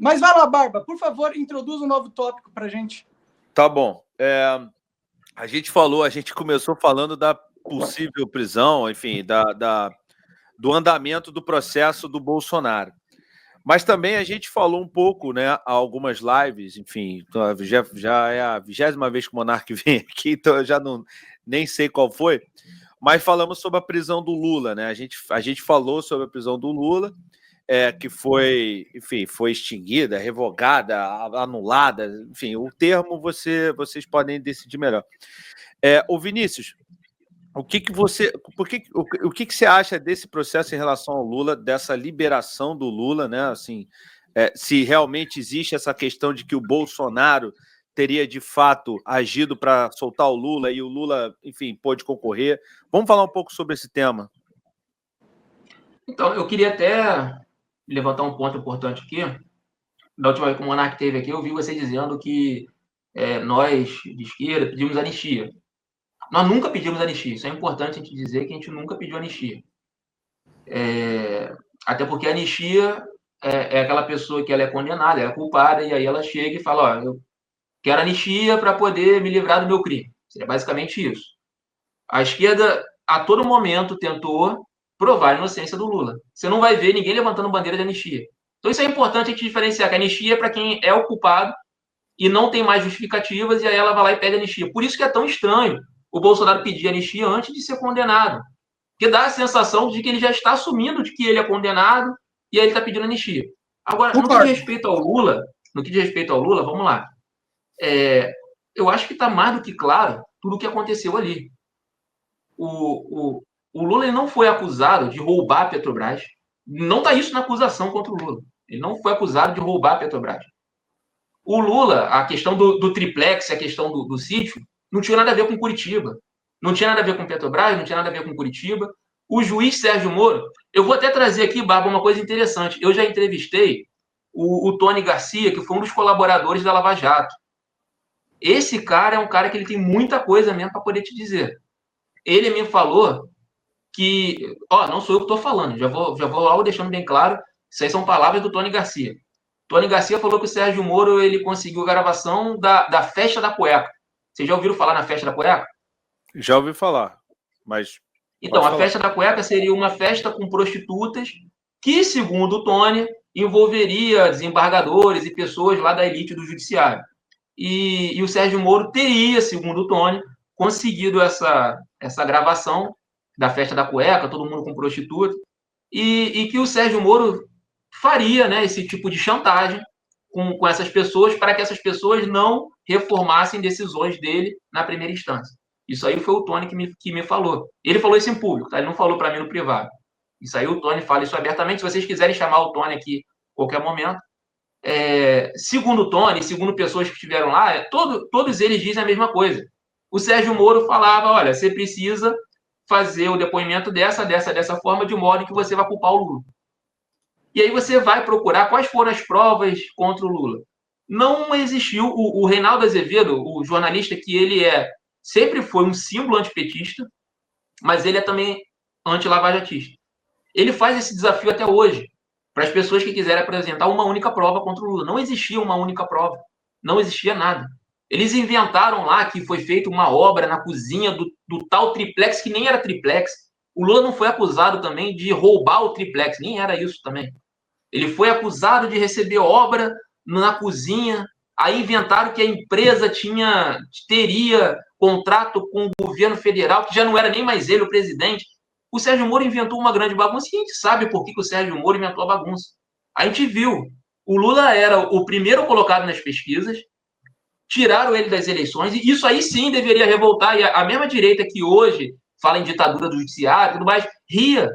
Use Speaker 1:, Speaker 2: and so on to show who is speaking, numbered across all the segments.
Speaker 1: Mas vai lá, Barba, por favor, introduza um novo tópico para a gente.
Speaker 2: Tá bom. A gente começou falando da possível prisão, enfim, do andamento do processo do Bolsonaro. Mas também a gente falou um pouco, né, algumas lives, enfim, já é a 20ª vez que o Monark vem aqui, então eu já nem sei qual foi, mas falamos sobre a prisão do Lula, né? A gente falou sobre a prisão do Lula, que foi, enfim, foi extinguida, revogada, anulada, enfim, o termo vocês podem decidir melhor. O Vinícius, o que você acha desse processo em relação ao Lula, dessa liberação do Lula, né? Assim, se realmente existe essa questão de que o Bolsonaro teria de fato agido para soltar o Lula e o Lula, enfim, pôde concorrer. Vamos falar um pouco sobre esse tema.
Speaker 3: Então, eu queria até levantar um ponto importante aqui. Da última vez que o Monark esteve aqui, eu vi você dizendo que nós, de esquerda, pedimos anistia. Nós nunca pedimos anistia. Isso é importante a gente dizer que a gente nunca pediu anistia. Até porque a anistia é aquela pessoa que ela é condenada, ela é culpada, e aí ela chega e fala, ó, eu quero anistia para poder me livrar do meu crime. É basicamente isso. A esquerda, a todo momento, tentou provar a inocência do Lula. Você não vai ver ninguém levantando bandeira de anistia. Então isso é importante a gente diferenciar, que a anistia é para quem é o culpado e não tem mais justificativas, e aí ela vai lá e pede anistia. Por isso que é tão estranho o Bolsonaro pedir anistia antes de ser condenado. Porque dá a sensação de que ele já está assumindo de que ele é condenado e aí ele está pedindo anistia. Agora, no que diz respeito ao Lula, vamos lá. Eu acho que está mais do que claro tudo o que aconteceu ali. O Lula ele não foi acusado de roubar a Petrobras. Não está isso na acusação contra o Lula. Ele não foi acusado de roubar a Petrobras. O Lula, a questão do triplex, a questão do sítio, não tinha nada a ver com Curitiba. Não tinha nada a ver com Petrobras, não tinha nada a ver com Curitiba. O juiz Sérgio Moro, eu vou até trazer aqui, Barba, uma coisa interessante. Eu já entrevistei o Tony Garcia, que foi um dos colaboradores da Lava Jato. Esse cara é um cara que ele tem muita coisa mesmo para poder te dizer. Ele me falou que, não sou eu que estou falando, já vou logo deixando bem claro, isso aí são palavras do Tony Garcia. Tony Garcia falou que o Sérgio Moro ele conseguiu a gravação da Festa da Cueca. Vocês já ouviram falar na Festa da Cueca?
Speaker 2: Já ouvi falar, mas...
Speaker 3: Então, a Festa da Cueca seria uma festa com prostitutas que, segundo o Tony, envolveria desembargadores e pessoas lá da elite do judiciário. E o Sérgio Moro teria, segundo o Tony, conseguido essa gravação da Festa da Cueca, todo mundo com prostituta, e que o Sérgio Moro faria, né, esse tipo de chantagem com essas pessoas para que essas pessoas não reformassem decisões dele na primeira instância. Isso aí foi o Tony que me falou. Ele falou isso em público, tá? Ele não falou para mim no privado. Isso aí o Tony fala isso abertamente. Se vocês quiserem chamar o Tony aqui a qualquer momento. Segundo o Tony, segundo pessoas que estiveram lá, todos eles dizem a mesma coisa. O Sérgio Moro falava, olha, você precisa fazer o depoimento dessa forma, de modo que você vai culpar o Lula. E aí você vai procurar quais foram as provas contra o Lula. Não existiu. O Reinaldo Azevedo, o jornalista que ele sempre foi um símbolo antipetista, mas ele é também anti-lavajatista. Ele faz esse desafio até hoje, para as pessoas que quiserem apresentar uma única prova contra o Lula. Não existia uma única prova. Não existia nada. Eles inventaram lá que foi feita uma obra na cozinha do tal triplex, que nem era triplex. O Lula não foi acusado também de roubar o triplex, nem era isso também. Ele foi acusado de receber obra na cozinha, aí inventaram que a empresa teria contrato com o governo federal, que já não era nem mais ele o presidente. O Sérgio Moro inventou uma grande bagunça e a gente sabe por que o Sérgio Moro inventou a bagunça. A gente viu. O Lula era o primeiro colocado nas pesquisas, tiraram ele das eleições, e isso aí sim deveria revoltar. E a mesma direita que hoje fala em ditadura do judiciário e tudo mais, ria.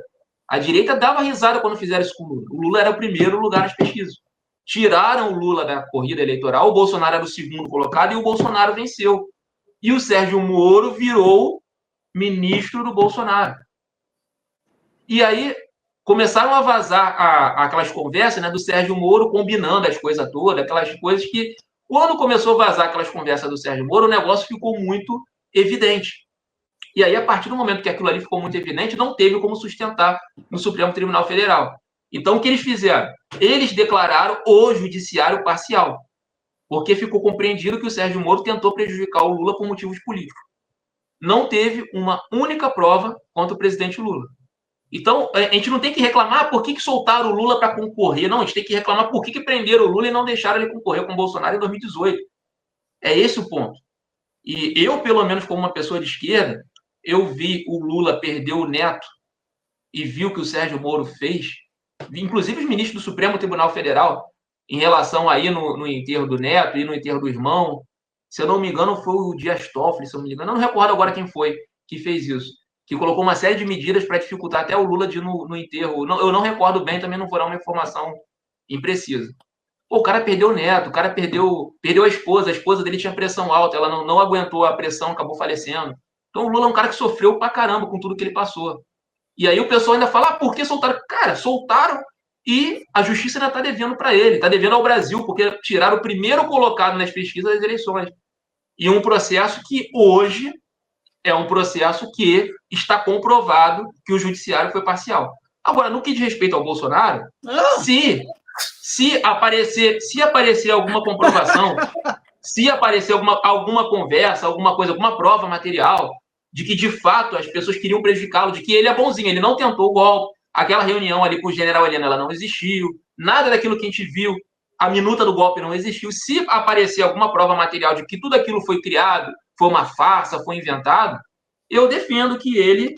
Speaker 3: A direita dava risada quando fizeram isso com o Lula. O Lula era o primeiro lugar nas pesquisas. Tiraram o Lula da corrida eleitoral, o Bolsonaro era o segundo colocado e o Bolsonaro venceu. E o Sérgio Moro virou ministro do Bolsonaro. E aí começaram a vazar aquelas conversas, né, do Sérgio Moro combinando as coisas todas, aquelas coisas que, quando começou a vazar aquelas conversas do Sérgio Moro, o negócio ficou muito evidente. E aí, a partir do momento que aquilo ali ficou muito evidente, não teve como sustentar no Supremo Tribunal Federal. Então, o que eles fizeram? Eles declararam o judiciário parcial, porque ficou compreendido que o Sérgio Moro tentou prejudicar o Lula por motivos políticos. Não teve uma única prova contra o presidente Lula. Então, a gente não tem que reclamar por que soltaram o Lula para concorrer. Não, a gente tem que reclamar por que prenderam o Lula e não deixaram ele concorrer com o Bolsonaro em 2018. É esse o ponto. E eu, pelo menos como uma pessoa de esquerda, eu vi o Lula perder o Neto e vi o que o Sérgio Moro fez, inclusive os ministros do Supremo Tribunal Federal, em relação aí no enterro do Neto e no enterro do irmão. Se eu não me engano, foi o Dias Toffoli, se eu não me engano. Eu não recordo agora quem foi que fez isso. Que colocou uma série de medidas para dificultar até o Lula de ir no enterro. Eu não recordo bem, também não vou dar uma informação imprecisa. Pô, o cara perdeu o Neto, o cara perdeu a esposa dele tinha pressão alta, ela não aguentou a pressão, acabou falecendo. Então o Lula é um cara que sofreu pra caramba com tudo que ele passou. E aí o pessoal ainda fala, por que soltaram? Cara, soltaram e a justiça ainda está devendo para ele, está devendo ao Brasil, porque tiraram o primeiro colocado nas pesquisas das eleições. E um processo que hoje é um processo que está comprovado que o judiciário foi parcial. Agora, no que diz respeito ao Bolsonaro, se aparecer alguma comprovação, se aparecer alguma conversa, alguma coisa, alguma prova material de que, de fato, as pessoas queriam prejudicá-lo, de que ele é bonzinho, ele não tentou o golpe, aquela reunião ali com o general Heleno, ela não existiu, nada daquilo que a gente viu, a minuta do golpe não existiu. Se aparecer alguma prova material de que tudo aquilo foi criado, foi uma farsa, foi inventado, eu defendo que ele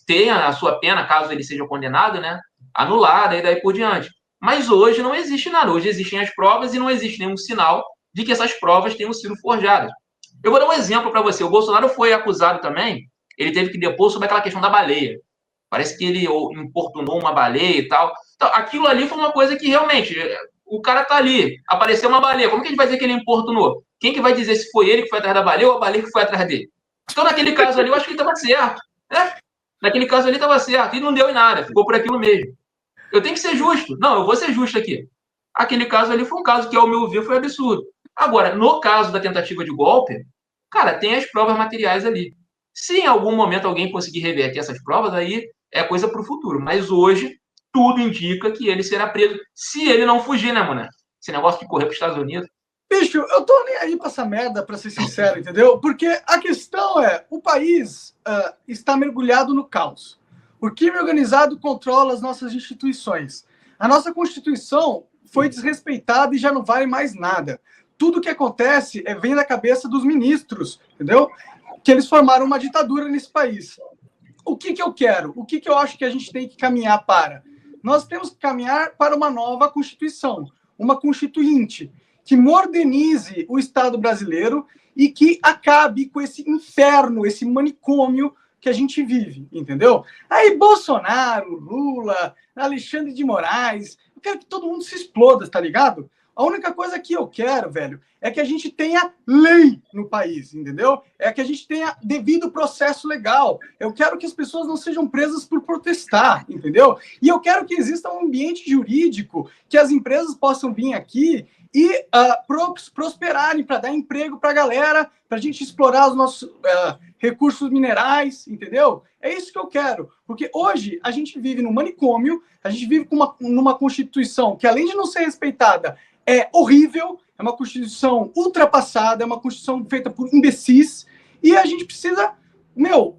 Speaker 3: tenha a sua pena, caso ele seja condenado, né, anulada e daí por diante. Mas hoje não existe nada. Hoje existem as provas e não existe nenhum sinal de que essas provas tenham sido forjadas. Eu vou dar um exemplo para você. O Bolsonaro foi acusado também, ele teve que depor sobre aquela questão da baleia. Parece que ele importunou uma baleia e tal. Então, aquilo ali foi uma coisa que realmente, o cara tá ali, apareceu uma baleia. Como que a gente vai dizer que ele importunou? Quem que vai dizer se foi ele que foi atrás da baleia ou a baleia que foi atrás dele? Então, naquele caso ali, eu acho que ele estava certo. Né? Naquele caso ali estava certo. E não deu em nada, ficou por aquilo mesmo. Eu tenho que ser justo. Não, eu vou ser justo aqui. Aquele caso ali foi um caso que, ao meu ver, foi absurdo. Agora, no caso da tentativa de golpe, cara, tem as provas materiais ali. Se em algum momento alguém conseguir reverter essas provas, aí é coisa para o futuro. Mas hoje, tudo indica que ele será preso. Se ele não fugir, né, mano? Esse negócio de correr para os Estados Unidos.
Speaker 1: Bicho, eu tô nem aí pra essa merda, pra ser sincero, entendeu? Porque a questão é, o país está mergulhado no caos. O crime organizado controla as nossas instituições. A nossa Constituição foi desrespeitada e já não vale mais nada. Tudo que acontece vem da cabeça dos ministros, entendeu? Que eles formaram uma ditadura nesse país. O que eu quero? O que eu acho que a gente tem que caminhar para? Nós temos que caminhar para uma nova Constituição, uma Constituinte, que modernize o Estado brasileiro e que acabe com esse inferno, esse manicômio que a gente vive, entendeu? Aí Bolsonaro, Lula, Alexandre de Moraes, eu quero que todo mundo se exploda, tá ligado? A única coisa que eu quero, velho, é que a gente tenha lei no país, entendeu? É que a gente tenha devido processo legal. Eu quero que as pessoas não sejam presas por protestar, entendeu? E eu quero que exista um ambiente jurídico, que as empresas possam vir aqui e prosperarem para dar emprego para a galera, para a gente explorar os nossos recursos minerais, entendeu? É isso que eu quero, porque hoje a gente vive num manicômio, a gente vive numa Constituição que, além de não ser respeitada, é horrível, é uma Constituição ultrapassada, é uma Constituição feita por imbecis, e a gente precisa,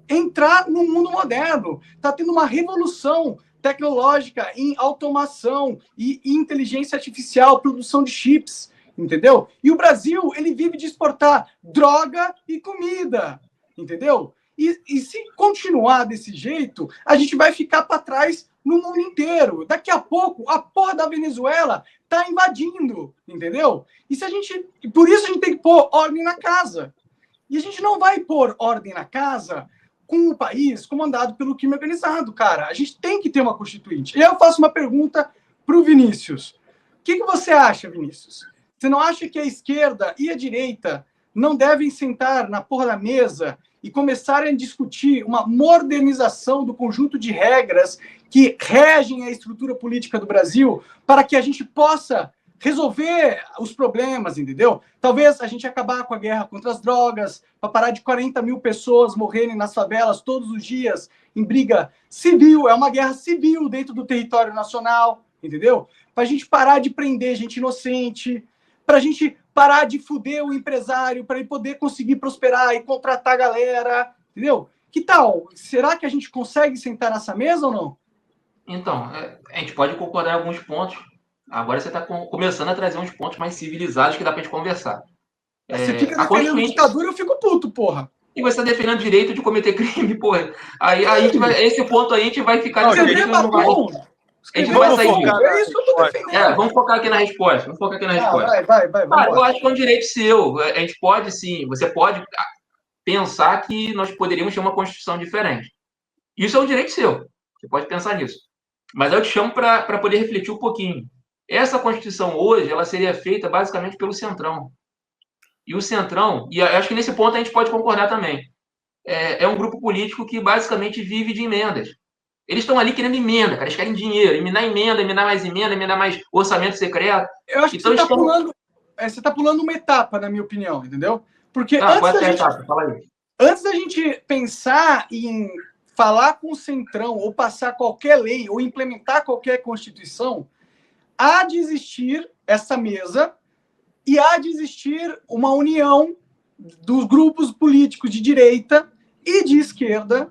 Speaker 1: entrar no mundo moderno. Está tendo uma revolução tecnológica em automação e inteligência artificial, produção de chips, entendeu? E o Brasil, ele vive de exportar droga e comida, entendeu? E se continuar desse jeito, a gente vai ficar para trás no mundo inteiro. Daqui a pouco, a porra da Venezuela tá invadindo, entendeu? Por isso a gente tem que pôr ordem na casa. E a gente não vai pôr ordem na casa com o país comandado pelo crime organizado, cara. A gente tem que ter uma constituinte. E eu faço uma pergunta para o Vinícius. O que você acha, Vinícius? Você não acha que a esquerda e a direita não devem sentar na porra da mesa e começarem a discutir uma modernização do conjunto de regras que regem a estrutura política do Brasil para que a gente possa resolver os problemas, entendeu? Talvez a gente acabar com a guerra contra as drogas, para parar de 40 mil pessoas morrerem nas favelas todos os dias em briga civil, é uma guerra civil dentro do território nacional, entendeu? Para a gente parar de prender gente inocente, para a gente parar de fuder o empresário, para ele poder conseguir prosperar e contratar a galera, entendeu? Que tal? Será que a gente consegue sentar nessa mesa ou não?
Speaker 3: Então, a gente pode concordar em alguns pontos. Agora você está começando a trazer uns pontos mais civilizados que dá para a gente conversar.
Speaker 1: Você fica defendendo ditadura, eu fico puto, porra.
Speaker 3: E você está defendendo o direito de cometer crime, porra. Aí a gente vai, esse ponto aí a gente vai ficar...
Speaker 1: A gente não vai sair disso.
Speaker 3: É isso que eu tô defendendo. Vamos focar aqui na resposta.
Speaker 1: Vai.
Speaker 3: Cara, eu acho que é um direito seu. A gente pode, sim, você pode pensar que nós poderíamos ter uma Constituição diferente. Isso é um direito seu. Você pode pensar nisso. Mas eu te chamo para poder refletir um pouquinho. Essa Constituição hoje, ela seria feita basicamente pelo Centrão. E o Centrão, e acho que nesse ponto a gente pode concordar também, é um grupo político que basicamente vive de emendas. Eles estão ali querendo emenda, cara. Eles querem dinheiro, emendar mais orçamento secreto.
Speaker 1: Eu acho que então, você está pulando uma etapa, na minha opinião, entendeu? Porque antes da gente pensar em falar com o Centrão, ou passar qualquer lei, ou implementar qualquer Constituição, há de existir essa mesa e há de existir uma união dos grupos políticos de direita e de esquerda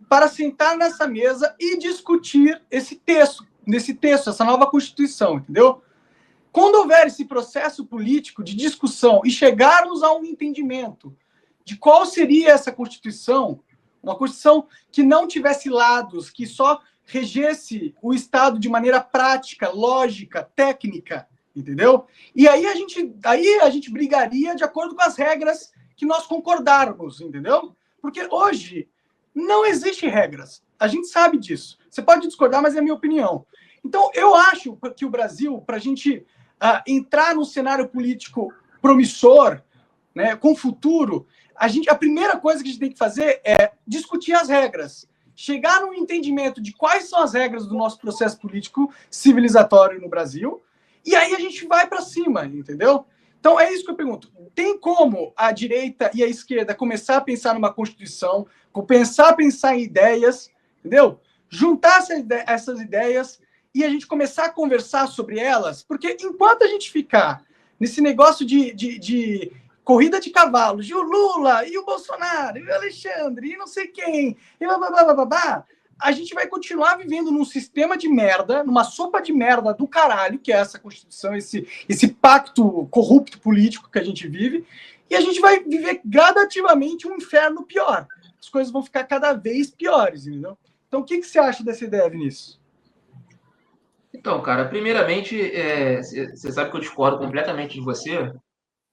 Speaker 1: para sentar nessa mesa e discutir esse texto, essa nova Constituição, entendeu? Quando houver esse processo político de discussão e chegarmos a um entendimento de qual seria essa Constituição, uma Constituição que não tivesse lados, que só regesse o Estado de maneira prática, lógica, técnica, entendeu? E aí a gente brigaria de acordo com as regras que nós concordarmos, entendeu? Porque hoje não existe regras. A gente sabe disso. Você pode discordar, mas é a minha opinião. Então, eu acho que o Brasil, para a gente entrar num cenário político promissor, né, com futuro, a primeira coisa que a gente tem que fazer é discutir as regras. Chegar num entendimento de quais são as regras do nosso processo político civilizatório no Brasil, e aí a gente vai para cima, entendeu? Então, é isso que eu pergunto. Tem como a direita e a esquerda começar a pensar numa Constituição, começar a pensar em ideias, entendeu? Juntar essas ideias e a gente começar a conversar sobre elas, porque enquanto a gente ficar nesse negócio de corrida de cavalos, e o Lula, e o Bolsonaro, e o Alexandre, e não sei quem, e blá, a gente vai continuar vivendo num sistema de merda, numa sopa de merda do caralho, que é essa Constituição, esse pacto corrupto político que a gente vive, e a gente vai viver gradativamente um inferno pior. As coisas vão ficar cada vez piores, entendeu? Então, o que você acha dessa ideia, Vinícius?
Speaker 3: Então, cara, primeiramente, você sabe que eu discordo completamente de você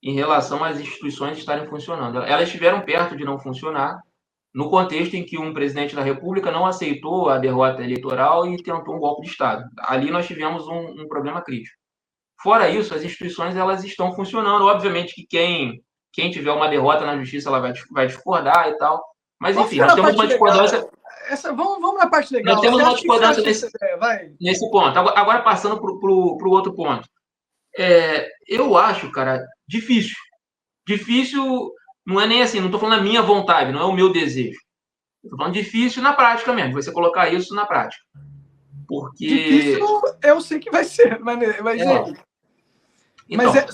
Speaker 3: em relação às instituições estarem funcionando. Elas estiveram perto de não funcionar, no contexto em que um presidente da República não aceitou a derrota eleitoral e tentou um golpe de Estado. Ali nós tivemos um problema crítico. Fora isso, as instituições elas estão funcionando. Obviamente que quem tiver uma derrota na justiça ela vai discordar e tal. Mas, enfim, nós temos uma discordância...
Speaker 1: Vamos na parte legal.
Speaker 3: Nós temos uma discordância nesse ponto. Agora, passando para o outro ponto. Eu acho, cara, difícil. Difícil... Não é nem assim, não estou falando a minha vontade, não é o meu desejo. Estou falando difícil na prática mesmo, você colocar isso na prática. Porque...
Speaker 1: Difícil eu sei que vai ser, mas
Speaker 3: então,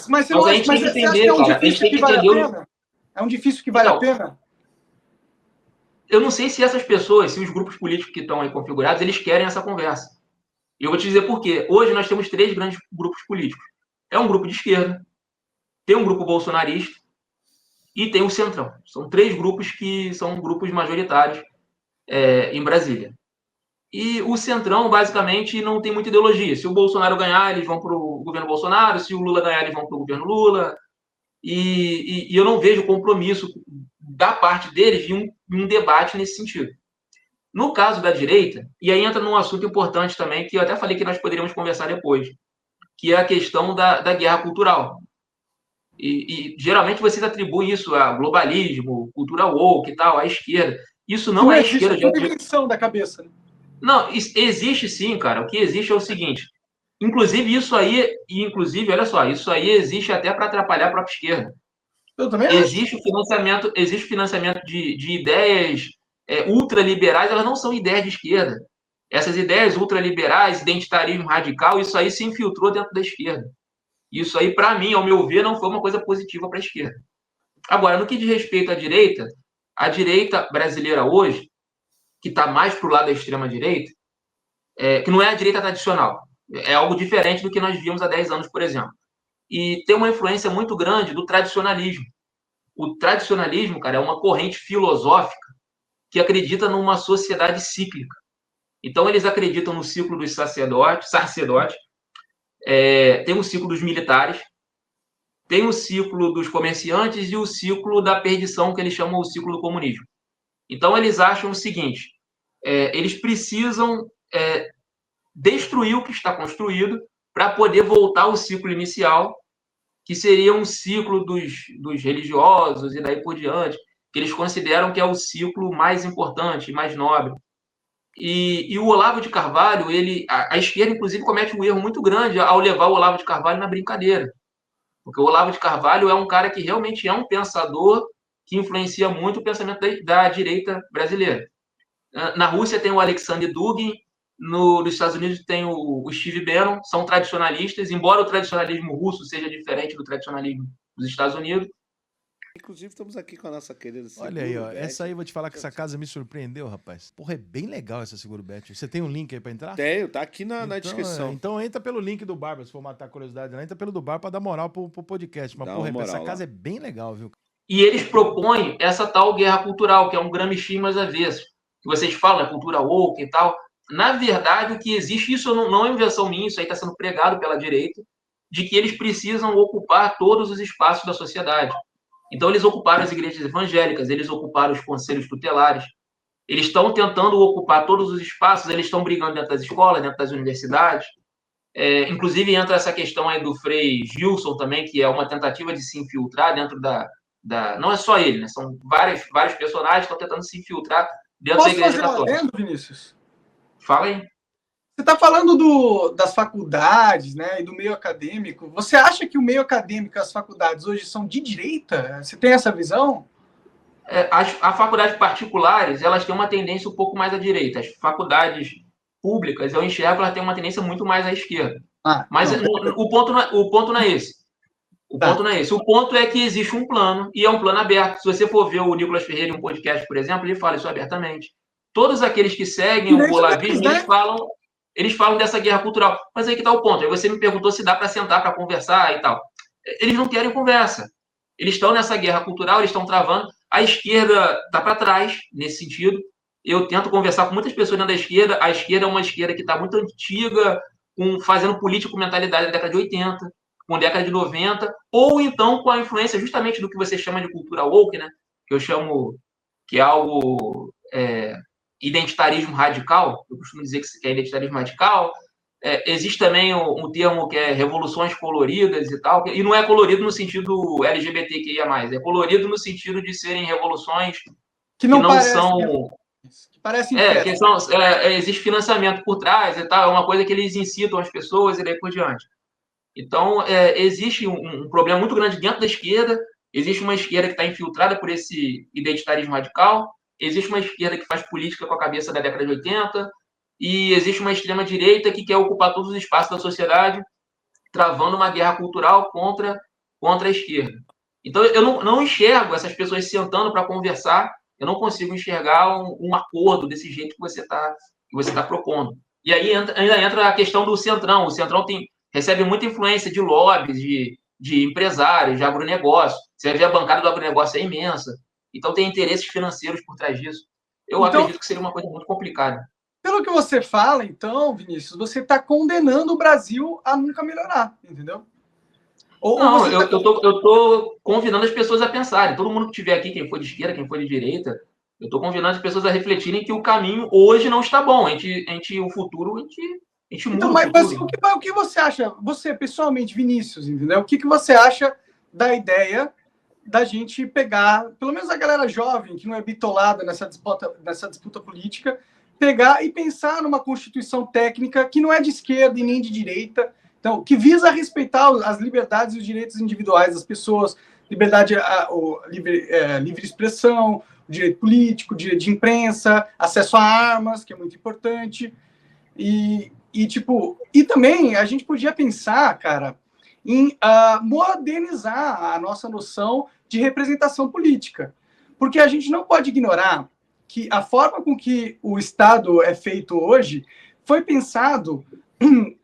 Speaker 1: mas você acha que é um difícil que vale a pena? É um difícil que vale a pena?
Speaker 3: Eu não sei se essas pessoas, se os grupos políticos que estão aí configurados, eles querem essa conversa. E eu vou te dizer por quê. Hoje nós temos 3 grandes grupos políticos. É um grupo de esquerda, tem um grupo bolsonarista, e tem o Centrão. São 3 grupos que são grupos majoritários em Brasília. E o Centrão, basicamente, não tem muita ideologia. Se o Bolsonaro ganhar, eles vão para o governo Bolsonaro. Se o Lula ganhar, eles vão para o governo Lula. E eu não vejo compromisso da parte deles de um debate nesse sentido. No caso da direita, e aí entra num assunto importante também, que eu até falei que nós poderíamos conversar depois, que é a questão da guerra cultural. E geralmente vocês atribuem isso a globalismo, cultura woke e tal, à esquerda. Isso não é esquerda.
Speaker 1: É uma invenção da cabeça. Né?
Speaker 3: Não, existe sim, cara. O que existe é o seguinte: Inclusive, olha só, isso aí existe até para atrapalhar a própria esquerda.
Speaker 1: Eu também acho.
Speaker 3: Existe o financiamento de ideias ultraliberais, elas não são ideias de esquerda. Essas ideias ultraliberais, identitarismo radical, isso aí se infiltrou dentro da esquerda. Isso aí, para mim, ao meu ver, não foi uma coisa positiva para a esquerda. Agora, no que diz respeito à direita, a direita brasileira hoje, que está mais para o lado da extrema-direita, que não é a direita tradicional, é algo diferente do que nós víamos há 10 anos, por exemplo. E tem uma influência muito grande do tradicionalismo. O tradicionalismo, cara, é uma corrente filosófica que acredita numa sociedade cíclica. Então, eles acreditam no ciclo dos sacerdotes, tem o ciclo dos militares, tem o ciclo dos comerciantes e o ciclo da perdição, que eles chamam o ciclo do comunismo. Então, eles acham o seguinte, eles precisam destruir o que está construído para poder voltar ao ciclo inicial, que seria um ciclo dos religiosos e daí por diante, que eles consideram que é o ciclo mais importante, mais nobre. E o Olavo de Carvalho, a esquerda, inclusive, comete um erro muito grande ao levar o Olavo de Carvalho na brincadeira. Porque o Olavo de Carvalho é um cara que realmente é um pensador que influencia muito o pensamento da direita brasileira. Na Rússia tem o Alexander Dugin, nos Estados Unidos tem o Steve Bannon, são tradicionalistas, embora o tradicionalismo russo seja diferente do tradicionalismo dos Estados Unidos.
Speaker 4: Inclusive, estamos aqui com a nossa querida Seguro.
Speaker 5: Olha aí, ó. Essa aí, vou te falar que essa casa me surpreendeu, rapaz. Porra, é bem legal essa Seguro Bet. Você tem um link aí pra entrar?
Speaker 4: Tenho, tá aqui na descrição.
Speaker 5: Então entra pelo link do Barba, se for matar a curiosidade lá. Entra pelo do Barba pra dar moral pro podcast. Mas, porra, essa casa é bem legal, viu?
Speaker 3: E eles propõem essa tal guerra cultural, que é um gramsci mais avesso. Que vocês falam, cultura woke e tal. Na verdade, o que existe, isso não é invenção minha, isso aí está sendo pregado pela direita, de que eles precisam ocupar todos os espaços da sociedade. Então, eles ocuparam as igrejas evangélicas, eles ocuparam os conselhos tutelares, eles estão tentando ocupar todos os espaços, eles estão brigando dentro das escolas, dentro das universidades. Inclusive, entra essa questão aí do Frei Gilson também, que é uma tentativa de se infiltrar dentro da não é só ele, né? São vários personagens que estão tentando se infiltrar dentro da igreja católica.
Speaker 1: Posso fazer um adendo, Vinícius?
Speaker 3: Fala aí.
Speaker 1: Você está falando das faculdades, né, e do meio acadêmico. Você acha que o meio acadêmico e as faculdades hoje são de direita? Você tem essa visão?
Speaker 3: As faculdades particulares, elas têm uma tendência um pouco mais à direita. As faculdades públicas, eu enxergo, elas têm uma tendência muito mais à esquerda. Mas o ponto não é esse. O ponto não é esse. O ponto é que existe um plano, e é um plano aberto. Se você for ver o Nicolas Ferreira em um podcast, por exemplo, ele fala isso abertamente. Todos aqueles que seguem o olavismo, eles falam dessa guerra cultural. Mas aí que está o ponto. Aí você me perguntou se dá para sentar, para conversar e tal. Eles não querem conversa. Eles estão nessa guerra cultural, eles estão travando. A esquerda está para trás, nesse sentido. Eu tento conversar com muitas pessoas dentro da esquerda. A esquerda é uma esquerda que está muito antiga, fazendo política com mentalidade da década de 80, com a década de 90, ou então com a influência justamente do que você chama de cultura woke, né? Que eu chamo que é algo... identitarismo radical, eu costumo dizer que é identitarismo radical. Existe também um termo que é revoluções coloridas e tal, e não é colorido no sentido LGBTQIA+, é colorido no sentido de serem revoluções que não são...
Speaker 1: Que parecem
Speaker 3: existe financiamento por trás e tal, é uma coisa que eles incitam as pessoas e daí por diante. Então, existe um problema muito grande dentro da esquerda, existe uma esquerda que está infiltrada por esse identitarismo radical, existe uma esquerda que faz política com a cabeça da década de 80 e existe uma extrema-direita que quer ocupar todos os espaços da sociedade, travando uma guerra cultural contra a esquerda. Então, eu não enxergo essas pessoas sentando para conversar, eu não consigo enxergar um acordo desse jeito que você está propondo. E aí ainda entra a questão do Centrão. O Centrão recebe muita influência de lobbies, de empresários, de agronegócio. Você vê a bancada do agronegócio é imensa. Então, tem interesses financeiros por trás disso. Eu acredito que seria uma coisa muito complicada.
Speaker 1: Pelo que você fala, então, Vinícius, você está condenando o Brasil a nunca melhorar, entendeu?
Speaker 3: Não, eu estou convidando as pessoas a pensarem. Todo mundo que estiver aqui, quem for de esquerda, quem for de direita, eu estou convidando as pessoas a refletirem que o caminho hoje não está bom. O futuro, a gente muda.
Speaker 1: Então, mas o que você acha, você pessoalmente, Vinícius, entendeu? O que você acha da ideia da gente pegar, pelo menos a galera jovem, que não é bitolada nessa disputa política, pegar e pensar numa constituição técnica que não é de esquerda e nem de direita, então, que visa respeitar as liberdades e os direitos individuais das pessoas, liberdade, livre expressão, o direito político, o direito de imprensa, acesso a armas, que é muito importante, e também a gente podia pensar, cara, em modernizar a nossa noção de representação política, porque a gente não pode ignorar que a forma com que o Estado é feito hoje foi pensado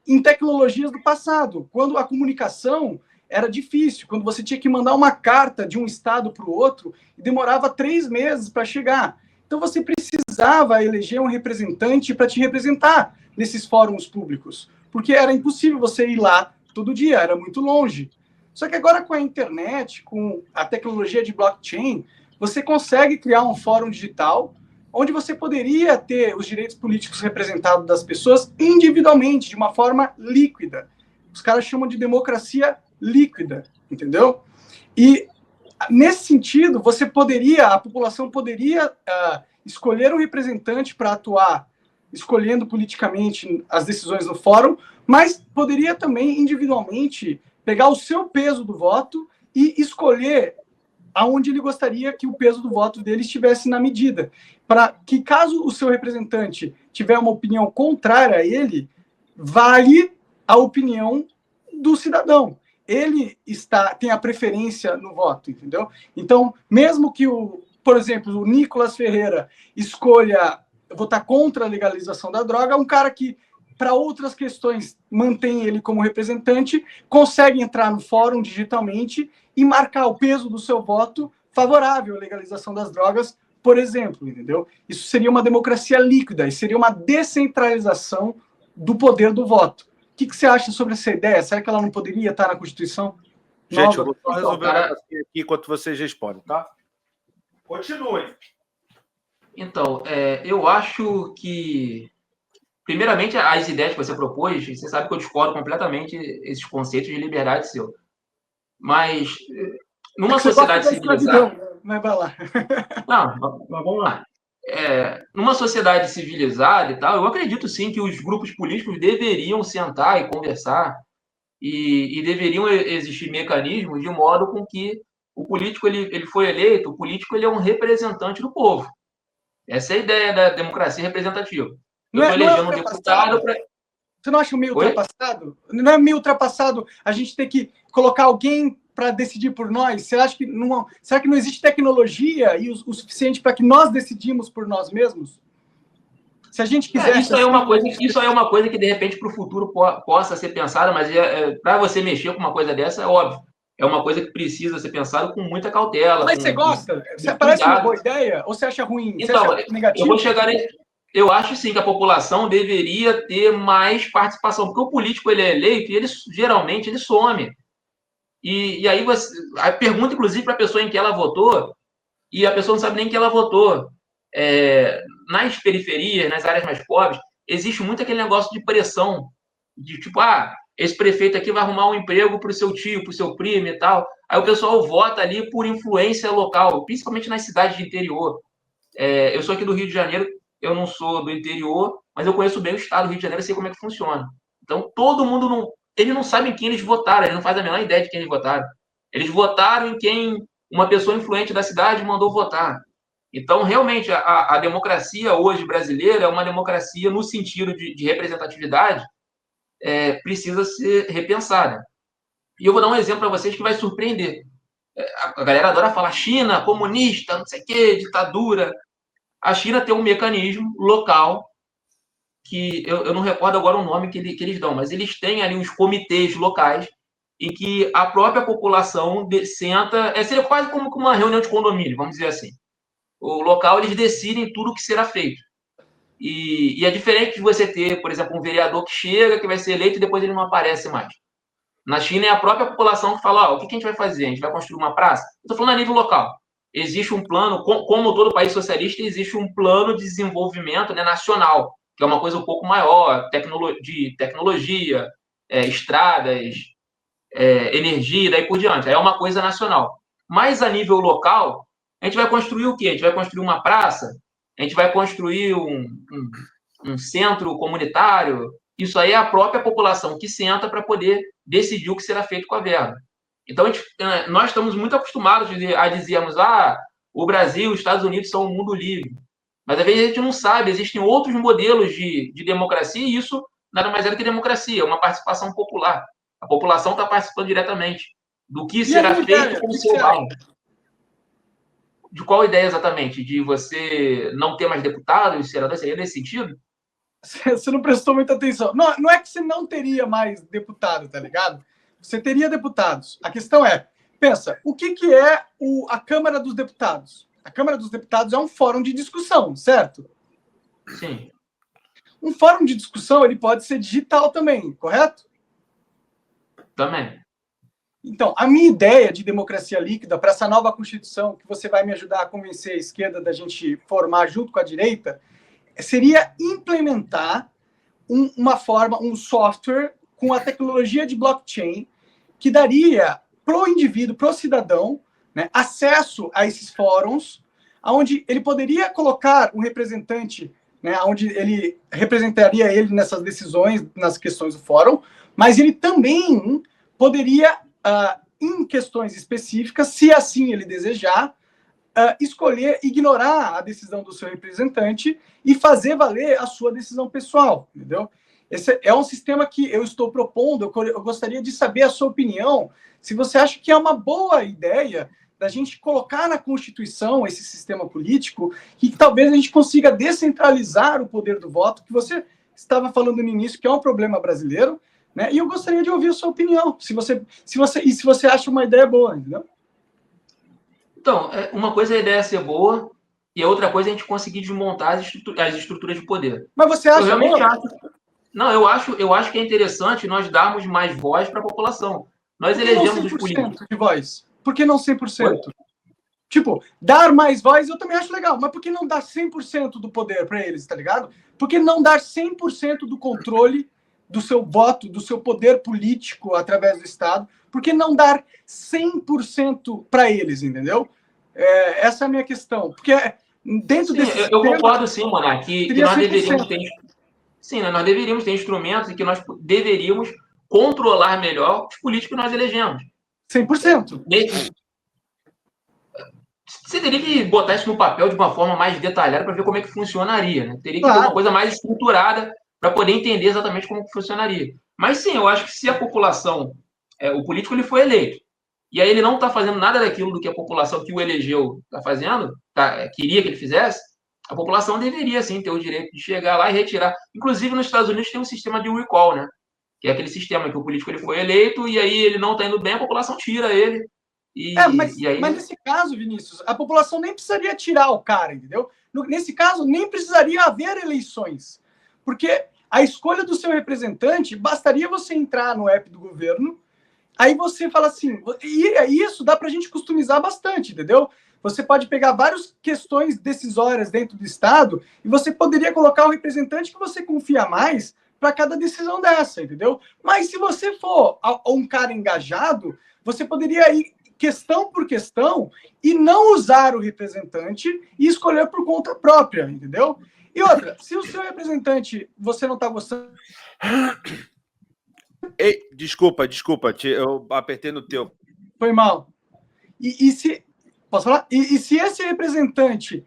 Speaker 1: em tecnologias do passado, quando a comunicação era difícil, quando você tinha que mandar uma carta de um estado para o outro e demorava 3 meses para chegar. Então você precisava eleger um representante para te representar nesses fóruns públicos, porque era impossível você ir lá todo dia, era muito longe. Só que agora com a internet, com a tecnologia de blockchain, você consegue criar um fórum digital onde você poderia ter os direitos políticos representados das pessoas individualmente, de uma forma líquida. Os caras chamam de democracia líquida, entendeu? E, nesse sentido, a população poderia escolher um representante para atuar, escolhendo politicamente as decisões no fórum, mas poderia também, individualmente, pegar o seu peso do voto e escolher aonde ele gostaria que o peso do voto dele estivesse na medida, para que, caso o seu representante tiver uma opinião contrária a ele, vale a opinião do cidadão. Ele tem a preferência no voto, entendeu? Então, mesmo que, por exemplo, o Nicolas Ferreira escolha votar contra a legalização da droga, um cara que, para outras questões, mantém ele como representante, consegue entrar no fórum digitalmente e marcar o peso do seu voto favorável à legalização das drogas, por exemplo, entendeu? Isso seria uma democracia líquida, e seria uma descentralização do poder do voto. O que você acha sobre essa ideia? Será que ela não poderia estar na Constituição?
Speaker 2: Gente, eu vou só resolver um negócio aqui enquanto vocês respondem, tá? Continue.
Speaker 3: Então, eu acho que, primeiramente, as ideias que você propôs, você sabe que eu discordo completamente esses conceitos de liberdade seu. Mas, numa sociedade civilizada...
Speaker 1: Mas vai lá.
Speaker 3: Não, mas vamos lá. Numa sociedade civilizada e tal, eu acredito sim que os grupos políticos deveriam sentar e conversar e deveriam existir mecanismos de modo com que o político ele foi eleito, o político ele é um representante do povo. Essa é a ideia da democracia representativa. Eu estou elegendo um deputado para...
Speaker 1: Você não acha meio ultrapassado? Não é meio ultrapassado a gente ter que colocar alguém para decidir por nós? Será que não existe tecnologia e o suficiente para que nós decidimos por nós mesmos? Se a gente quiser...
Speaker 3: Isso é uma coisa que, de repente, para o futuro possa ser pensada, mas para você mexer com uma coisa dessa, é óbvio. É uma coisa que precisa ser pensada com muita cautela.
Speaker 1: Mas você gosta? Você parece uma boa ideia? Ou você acha ruim?
Speaker 3: Então,
Speaker 1: você acha negativo?
Speaker 3: Eu vou chegar Eu acho, sim, que a população deveria ter mais participação, porque o político ele é eleito e geralmente ele some. E aí a pergunta, inclusive, para a pessoa em que ela votou, e a pessoa não sabe nem em que ela votou. Nas periferias, nas áreas mais pobres, existe muito aquele negócio de pressão, de tipo, esse prefeito aqui vai arrumar um emprego para o seu tio, para o seu primo e tal. Aí o pessoal vota ali por influência local, principalmente nas cidades de interior. Eu sou aqui do Rio de Janeiro, eu não sou do interior, mas eu conheço bem o estado do Rio de Janeiro e sei como é que funciona. Então, todo mundo eles não sabem quem eles votaram, eles não fazem a menor ideia de quem eles votaram. Eles votaram em quem uma pessoa influente da cidade mandou votar. Então, realmente, a democracia hoje brasileira é uma democracia no sentido de representatividade, precisa ser repensada. E eu vou dar um exemplo para vocês que vai surpreender. A galera adora falar China, comunista, não sei o quê, ditadura. A China tem um mecanismo local que eu não recordo agora o nome que eles dão, mas eles têm ali uns comitês locais em que a própria população senta... seria quase como uma reunião de condomínio, vamos dizer assim. O local, eles decidem tudo o que será feito. E é diferente de você ter, por exemplo, um vereador que chega, que vai ser eleito e depois ele não aparece mais. Na China é a própria população que fala, o que a gente vai fazer? A gente vai construir uma praça? Eu estou falando a nível local. Existe um plano, como todo país socialista, existe um plano de desenvolvimento, né, nacional, que é uma coisa um pouco maior, de tecnologia, estradas, energia, daí por diante. É uma coisa nacional. Mas a nível local, a gente vai construir o quê? A gente vai construir uma praça, a gente vai construir um centro comunitário. Isso aí é a própria população que senta para poder decidir o que será feito com a verba. Então, nós estamos muito acostumados a dizermos o Brasil, os Estados Unidos são um mundo livre. Mas, às vezes, a gente não sabe, existem outros modelos de democracia e isso nada mais é do que democracia, uma participação popular. A população está participando diretamente do que será feito com o seu bairro. De qual ideia exatamente? De você não ter mais deputados, senadores? Seria nesse sentido?
Speaker 1: Você não prestou muita atenção. Não é que você não teria mais deputado, tá ligado? Você teria deputados. A questão é, pensa, o que é a Câmara dos Deputados? A Câmara dos Deputados é um fórum de discussão, certo?
Speaker 3: Sim.
Speaker 1: Um fórum de discussão, ele pode ser digital também, correto?
Speaker 3: Também.
Speaker 1: Então, a minha ideia de democracia líquida para essa nova Constituição, que você vai me ajudar a convencer a esquerda da gente formar junto com a direita, seria implementar um software com a tecnologia de blockchain que daria para o indivíduo, para o cidadão, né, acesso a esses fóruns, onde ele poderia colocar um representante, né, onde ele representaria ele nessas decisões, nas questões do fórum, mas ele também poderia, em questões específicas, se assim ele desejar, escolher ignorar a decisão do seu representante e fazer valer a sua decisão pessoal, entendeu? Esse é um sistema que eu estou propondo, eu gostaria de saber a sua opinião, se você acha que é uma boa ideia da gente colocar na Constituição esse sistema político e que talvez a gente consiga descentralizar o poder do voto, que você estava falando no início, que é um problema brasileiro, né? E eu gostaria de ouvir a sua opinião, se você acha uma ideia boa, entendeu?
Speaker 3: Então, uma coisa é a ideia ser boa e a outra coisa é a gente conseguir desmontar as estruturas de poder.
Speaker 1: Mas você acha boa?
Speaker 3: Não, eu acho que é interessante nós darmos mais voz para a população. Nós elegemos os políticos.
Speaker 1: De voz? Por que não 100%? Oi? Tipo, dar mais voz eu também acho legal, mas por que não dar 100% do poder para eles, tá ligado? Por que não dar 100% do controle do seu voto, do seu poder político através do Estado? Por que não dar 100% para eles, entendeu? Essa é a minha questão. Porque dentro desse
Speaker 3: eu concordo sim, Monark, que nós deveríamos ter... Sim, nós deveríamos ter instrumentos em que nós deveríamos controlar melhor os políticos que nós elegemos.
Speaker 1: 100%.
Speaker 3: Você teria que botar isso no papel de uma forma mais detalhada para ver como é que funcionaria, né? Teria que ter uma coisa mais estruturada para poder entender exatamente como que funcionaria. Mas sim, eu acho que se a população... o político ele foi eleito, e aí ele não está fazendo nada daquilo do que a população que o elegeu está fazendo, queria que ele fizesse, a população deveria, sim, ter o direito de chegar lá e retirar. Inclusive, nos Estados Unidos tem um sistema de recall, né? Que é aquele sistema que o político ele foi eleito e aí ele não está indo bem, a população tira ele.
Speaker 1: Mas nesse caso, Vinícius, a população nem precisaria tirar o cara, entendeu? Nesse caso, nem precisaria haver eleições. Porque a escolha do seu representante, bastaria você entrar no app do governo, aí você fala assim, e isso dá para a gente customizar bastante, entendeu? Você pode pegar várias questões decisórias dentro do Estado e você poderia colocar o representante que você confia mais para cada decisão dessa, entendeu? Mas se você for um cara engajado, você poderia ir questão por questão e não usar o representante e escolher por conta própria, entendeu? E outra, se o seu representante você não está gostando...
Speaker 2: Ei, desculpa, eu apertei no teu.
Speaker 1: Foi mal. E se... Posso falar? E se esse representante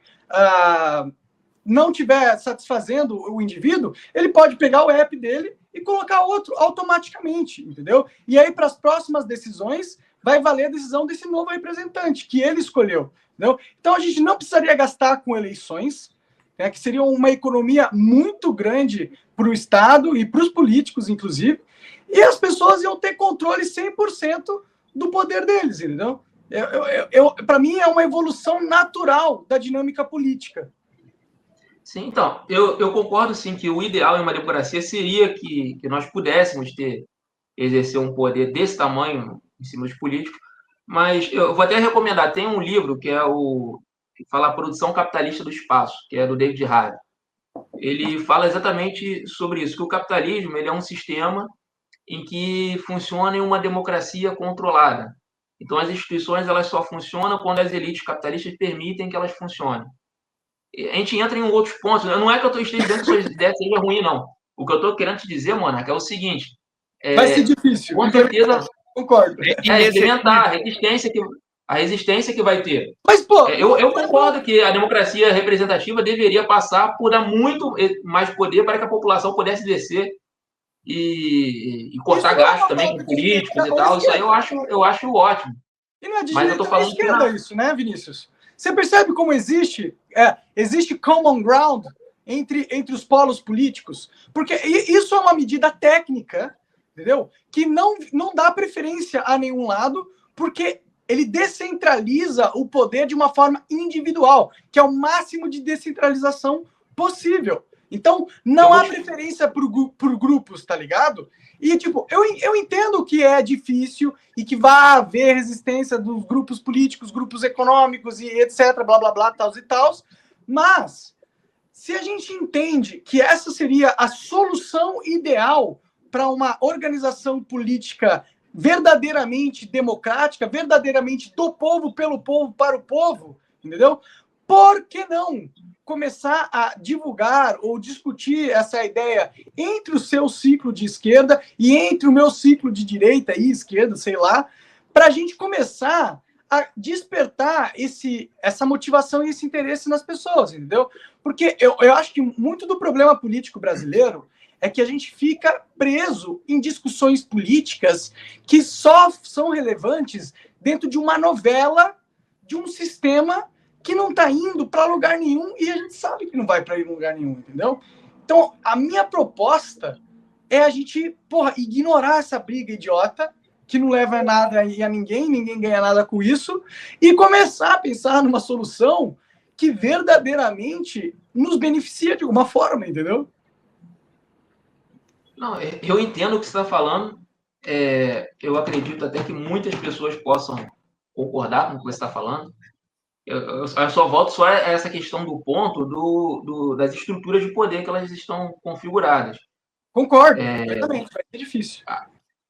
Speaker 1: não estiver satisfazendo o indivíduo, ele pode pegar o app dele e colocar outro automaticamente, entendeu? E aí, para as próximas decisões, vai valer a decisão desse novo representante, que ele escolheu, entendeu? Então, a gente não precisaria gastar com eleições, né, que seria uma economia muito grande para o Estado e para os políticos, inclusive, e as pessoas iam ter controle 100% do poder deles, entendeu? Para mim, é uma evolução natural da dinâmica política.
Speaker 3: Sim, então, eu concordo, sim, que o ideal em uma democracia seria que nós pudéssemos exercer um poder desse tamanho em cima dos políticos, mas eu vou até recomendar, tem um livro que que fala a produção capitalista do espaço, que é do David Harvey. Ele fala exatamente sobre isso, que o capitalismo ele é um sistema em que funciona em uma democracia controlada. Então, as instituições elas só funcionam quando as elites capitalistas permitem que elas funcionem. a gente entra em outros pontos. Não é que eu esteja dizendo que sua ideia seja ruim, não. O que eu estou querendo te dizer, Monarca, é o seguinte.
Speaker 1: Vai ser difícil.
Speaker 3: Com certeza.
Speaker 1: Concordo.
Speaker 3: Implementar a resistência que vai ter.
Speaker 1: Mas, pô,
Speaker 3: eu concordo que a democracia representativa deveria passar por dar muito mais poder para que a população pudesse descer e cortar gastos também com políticos e tal. Isso aí eu acho ótimo.
Speaker 1: E não é de
Speaker 3: Mas eu tô falando
Speaker 1: esquerda isso, né, Vinícius? Você percebe como existe common ground entre os polos políticos? Porque isso é uma medida técnica, entendeu? Que não dá preferência a nenhum lado, porque ele descentraliza o poder de uma forma individual, que é o máximo de descentralização possível. Então, não há preferência por grupos, tá ligado? E, tipo, eu entendo que é difícil e que vai haver resistência dos grupos políticos, grupos econômicos e etc, blá, blá, blá, tals e tals, mas se a gente entende que essa seria a solução ideal para uma organização política verdadeiramente democrática, verdadeiramente do povo, pelo povo, para o povo, entendeu? Por que não começar a divulgar ou discutir essa ideia entre o seu ciclo de esquerda e entre o meu ciclo de direita e esquerda, sei lá, para a gente começar a despertar essa motivação e esse interesse nas pessoas, entendeu? Porque eu acho que muito do problema político brasileiro é que a gente fica preso em discussões políticas que só são relevantes dentro de uma novela, de um sistema que não está indo para lugar nenhum e a gente sabe que não vai para lugar nenhum, entendeu? Então, a minha proposta é a gente, ignorar essa briga idiota que não leva a nada a ninguém ganha nada com isso, e começar a pensar numa solução que verdadeiramente nos beneficia de alguma forma, entendeu?
Speaker 3: Não, eu entendo o que você está falando. Eu acredito até que muitas pessoas possam concordar com o que você está falando. Eu só volto a essa questão do ponto das estruturas de poder que elas estão configuradas.
Speaker 1: Concordo, completamente, vai ser difícil.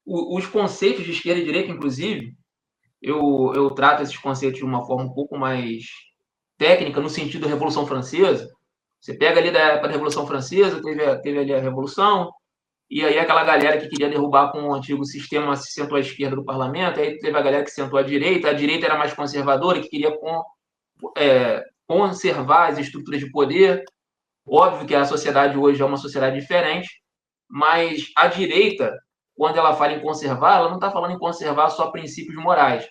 Speaker 3: Os conceitos de esquerda e direita, inclusive, eu trato esses conceitos de uma forma um pouco mais técnica, no sentido da Revolução Francesa. Você pega ali da época da Revolução Francesa, teve ali a Revolução, e aí aquela galera que queria derrubar com o antigo sistema se sentou à esquerda do parlamento, aí teve a galera que sentou à direita era mais conservadora, que queria conservar as estruturas de poder. Óbvio que a sociedade hoje é uma sociedade diferente, mas a direita, quando ela fala em conservar, ela não está falando em conservar só princípios morais.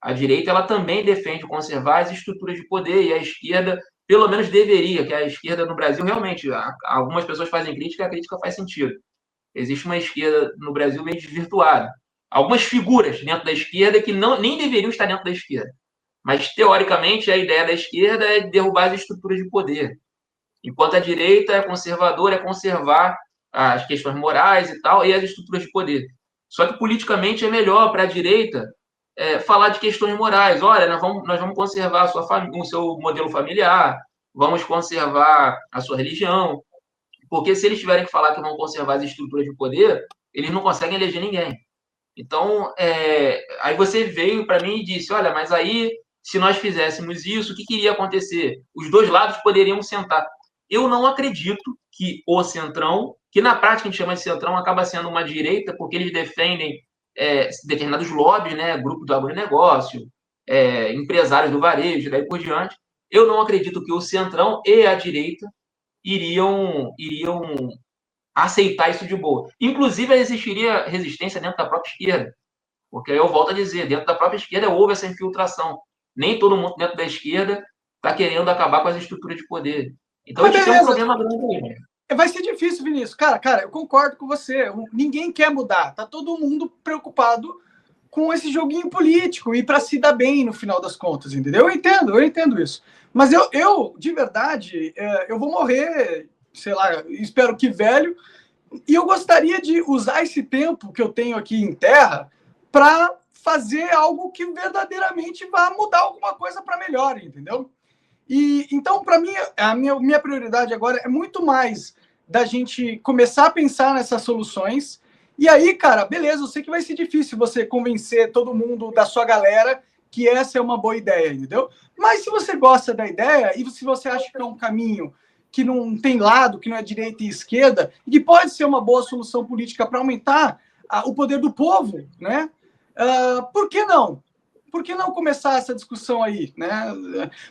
Speaker 3: A direita ela também defende conservar as estruturas de poder, e a esquerda, pelo menos deveria, que a esquerda no Brasil, realmente, algumas pessoas fazem crítica, a crítica faz sentido. Existe uma esquerda no Brasil meio desvirtuada. Algumas figuras dentro da esquerda que nem deveriam estar dentro da esquerda. Mas, teoricamente, a ideia da esquerda é derrubar as estruturas de poder. Enquanto a direita é conservadora, é conservar as questões morais e tal, e as estruturas de poder. Só que, politicamente, é melhor para a direita falar de questões morais. Olha, nós vamos conservar o seu modelo familiar, vamos conservar a sua religião, porque se eles tiverem que falar que vão conservar as estruturas de poder, eles não conseguem eleger ninguém. Então, aí você veio para mim e disse, olha, mas aí, se nós fizéssemos isso, o que iria acontecer? Os dois lados poderiam sentar. Eu não acredito que o centrão, que na prática a gente chama de centrão, acaba sendo uma direita, porque eles defendem determinados lobbies, né, grupo do agronegócio, empresários do varejo, daí por diante. Eu não acredito que o centrão e a direita iriam aceitar isso de boa. Inclusive, existiria resistência dentro da própria esquerda. Porque eu volto a dizer, dentro da própria esquerda houve essa infiltração. Nem todo mundo dentro da esquerda está querendo acabar com as estruturas de poder. Então, a gente tem um problema grande aí.
Speaker 1: Vai ser difícil, Vinícius. Cara, eu concordo com você. Ninguém quer mudar. Tá todo mundo preocupado com esse joguinho político e para se dar bem no final das contas, entendeu? Eu entendo isso. Mas eu de verdade, eu vou morrer, sei lá, espero que velho, e eu gostaria de usar esse tempo que eu tenho aqui em terra para fazer algo que verdadeiramente vá mudar alguma coisa para melhor, entendeu? E então, para mim, a minha prioridade agora é muito mais da gente começar a pensar nessas soluções. E aí, cara, beleza, eu sei que vai ser difícil você convencer todo mundo da sua galera que essa é uma boa ideia, entendeu? Mas se você gosta da ideia e se você acha que é um caminho que não tem lado, que não é direita e esquerda, e que pode ser uma boa solução política para aumentar o poder do povo, né? Por que não? Por que não começar essa discussão aí, né?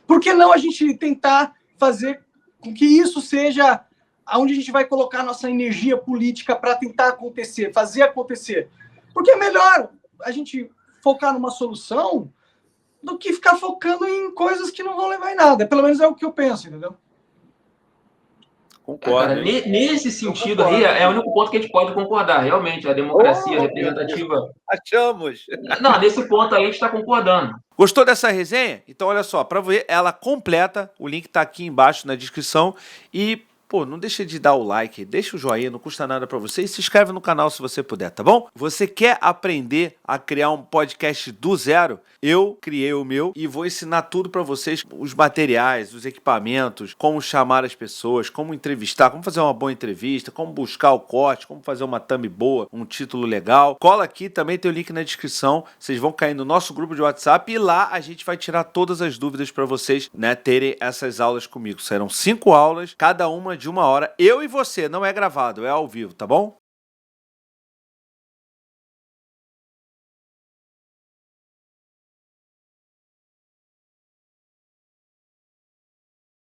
Speaker 1: Por que não a gente tentar fazer com que isso seja onde a gente vai colocar nossa energia política para tentar acontecer, fazer acontecer? Porque é melhor a gente focar numa solução do que ficar focando em coisas que não vão levar em nada. Pelo menos é o que eu penso, entendeu?
Speaker 2: Concordo.
Speaker 3: Cara, nesse sentido aí, é o único ponto que a gente pode concordar. Realmente, a democracia representativa...
Speaker 2: Achamos!
Speaker 3: Não, nesse ponto aí a gente está concordando.
Speaker 2: Gostou dessa resenha? Então, olha só, para ver ela completa, o link tá aqui embaixo na descrição. E, pô, não deixa de dar o like, deixa o joinha, não custa nada para você. E se inscreve no canal se você puder, tá bom? Você quer aprender a criar um podcast do zero? Eu criei o meu e vou ensinar tudo para vocês, os materiais, os equipamentos, como chamar as pessoas, como entrevistar, como fazer uma boa entrevista, como buscar o corte, como fazer uma thumb boa, um título legal. Cola aqui, também tem o link na descrição. Vocês vão cair no nosso grupo de WhatsApp e lá a gente vai tirar todas as dúvidas para vocês, né, terem essas aulas comigo. Serão 5 aulas, cada uma de 1 hora. Eu e você, não é gravado, é ao vivo, tá bom?